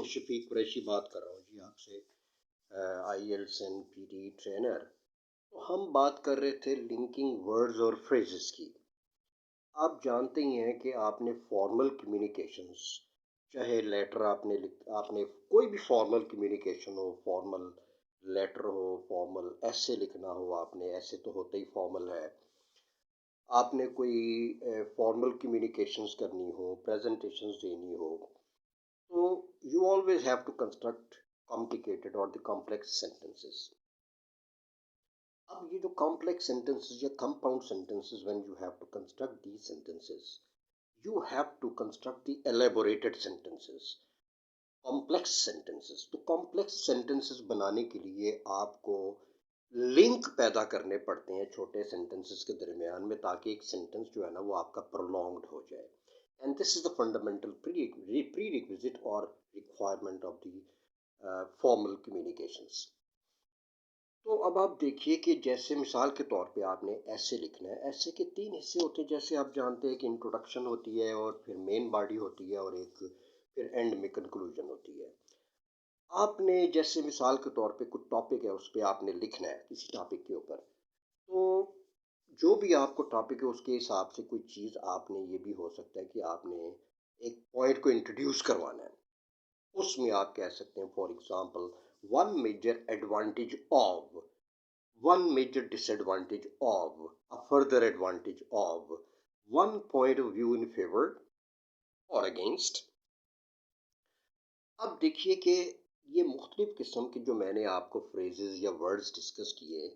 शफीक कुरैशी बात कर रहा हूँ जी आपसे, आईएल्स एंड पीटी ट्रेनर। तो हम बात कर रहे थे लिंकिंग वर्ड्स और फ्रेजेस की। आप जानते ही हैं कि आपने फॉर्मल कम्युनिकेशंस, चाहे लेटर आपने कोई भी फॉर्मल कम्युनिकेशन हो, फॉर्मल लेटर हो, फॉर्मल ऐसे लिखना हो, आपने ऐसे तो होते ही फॉर्मल है। आपने कोई फॉर्मल कम्युनिकेशंस करनी हो, प्रेजेंटेशंस देनी हो, तो you always have to construct complicated or the complex sentences. अब ये जो complex sentences या compound sentences, when you have to construct these sentences, you have to construct the elaborated sentences, complex sentences. तो complex sentences बनाने के लिए आपको link पैदा करने पड़ते हैं छोटे sentences के दरमियान में, ताकि एक sentence जो है ना वो आपका prolonged हो जाए. And this is the fundamental prerequisite or requirement of the formal communications. तो अब आप देखिए कि जैसे मिसाल के तौर पे आपने ऐसे लिखना है, ऐसे के तीन हिस्से होते हैं। जैसे आप जानते हैं कि इंट्रोडक्शन होती है, और फिर मेन बॉडी होती है, और एक फिर एंड में कंक्लूजन होती है। आपने जैसे मिसाल के तौर पे कुछ टॉपिक है, उस पर आपने लिखना है किसी टॉपिक के ऊपर, तो जो भी आपको टॉपिक है उसके हिसाब से कोई चीज़ आपने, ये भी हो सकता है कि आपने एक पॉइंट को इंट्रोड्यूस करवाना है। उसमें आप कह सकते हैं for example, one major advantage of, one major disadvantage of, a further advantage of, one point of view in favour और अगेंस्ट। अब देखिए कि ये मुख्तलिफ किस्म के जो मैंने आपको फ्रेजेस या वर्ड्स डिस्कस किए,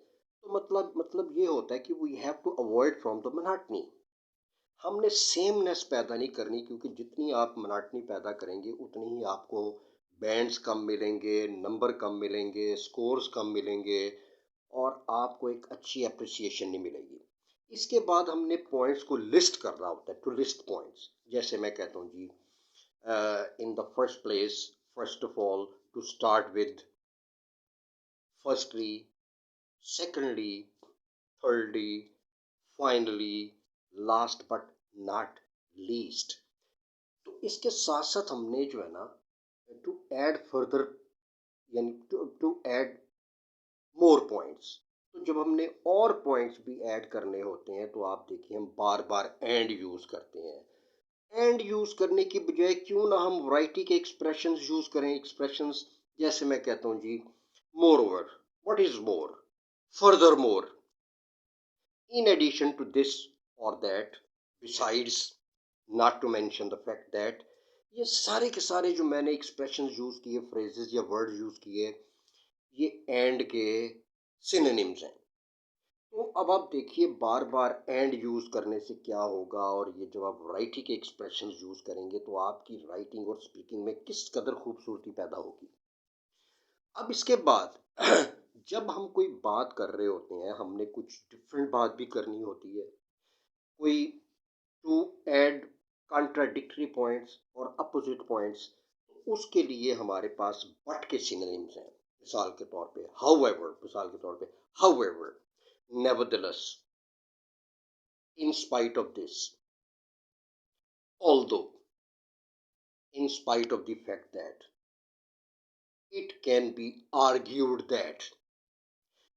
तो मतलब ये होता है कि we have to avoid from the monotony. हमने सेमनेस पैदा नहीं करनी, क्योंकि जितनी आप मोनोटनी पैदा करेंगे उतनी ही आपको बैंड्स कम मिलेंगे, नंबर कम मिलेंगे, स्कोर्स कम मिलेंगे, और आपको एक अच्छी अप्रिसिएशन नहीं मिलेगी। इसके बाद हमने पॉइंट्स को लिस्ट करना होता है, टू लिस्ट पॉइंट्स। जैसे मैं कहता हूँ जी, in the first place, first of all, to start with, firstly, secondly, thirdly, finally, last but not least. तो इसके साथ साथ हमने जो है ना, टू ऐड फर्दर, यानी टू ऐड मोर पॉइंट्स। तो जब हमने और पॉइंट्स भी ऐड करने होते हैं, तो आप देखिए हम बार बार एंड यूज करते हैं। एंड यूज करने की बजाय क्यों ना हम वैरायटी के एक्सप्रेशंस यूज करें। एक्सप्रेशंस जैसे मैं कहता हूँ जी, moreover, what is more, furthermore, in addition to this or that, besides, not to mention the fact that, ये सारे के सारे जो मैंने एक्सप्रेशन यूज किए, फ्रेजेस या वर्ड यूज किए, ये एंड के सिनोनिम्स हैं। तो अब आप देखिए बार बार एंड यूज करने से क्या होगा, और ये जब आप वैरायटी के एक्सप्रेशन यूज करेंगे, तो आपकी राइटिंग और स्पीकिंग में किस कदर खूबसूरती पैदा होगी। अब इसके बाद जब हम कोई बात कर रहे होते हैं, हमने कुछ डिफरेंट बात भी करनी होती है, कोई टू ऐड कॉन्ट्राडिक्टरी पॉइंट्स और अपोजिट पॉइंट्स, उसके लिए हमारे पास बट के सिनोनिम्स हैं। मिसाल के तौर पे हाउएवर, मिसाल के तौर पे however, nevertheless, in spite of this, although, in spite of the fact that, it can be argued that.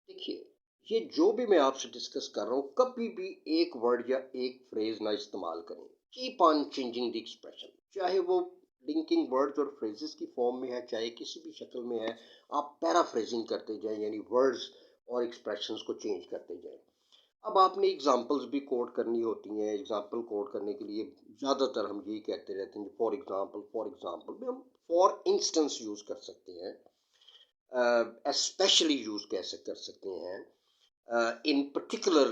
देखिए, ये जो भी मैं आपसे डिस्कस कर रहा हूँ, कभी भी एक वर्ड या एक फ्रेज ना इस्तेमाल करें। Keep on changing the expression, चाहे वो लिंकिंग वर्ड्स और फ्रेजेस की फॉर्म में है, चाहे किसी भी शक्ल में है, आप पैराफ्रेजिंग करते जाएं, यानी वर्ड्स और एक्सप्रेशंस को चेंज करते जाएं। अब आपने एग्जांपल्स भी कोट करनी होती हैं। एग्जांपल कोट करने के लिए ज़्यादातर हम यही कहते रहते हैं, फॉर एग्जांपल में हम फॉर इंस्टेंस यूज कर सकते हैं, स्पेशली यूज कैसे कर सकते हैं, इन पर्टिकुलर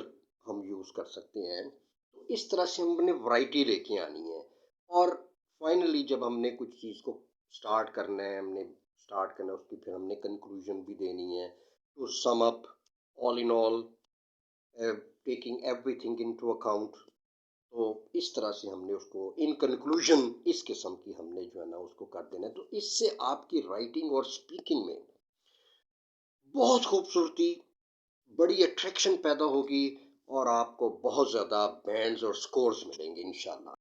हम यूज कर सकते हैं। तो इस तरह से हमने वैरायटी लेके आनी है। और फाइनली जब हमने कुछ चीज़ को स्टार्ट करना है, हमने स्टार्ट करना है, उसकी फिर हमने कंक्लूजन भी देनी है, to sum up, all in all, taking everything into account. तो इस तरह से हमने उसको इन कंक्लूजन, इस किस्म की हमने जो है ना उसको कर देना है। तो इससे आपकी राइटिंग और स्पीकिंग में बहुत खूबसूरती, बड़ी अट्रैक्शन पैदा होगी, और आपको बहुत ज़्यादा बैंड्स और स्कोर्स मिलेंगे इंशाल्लाह।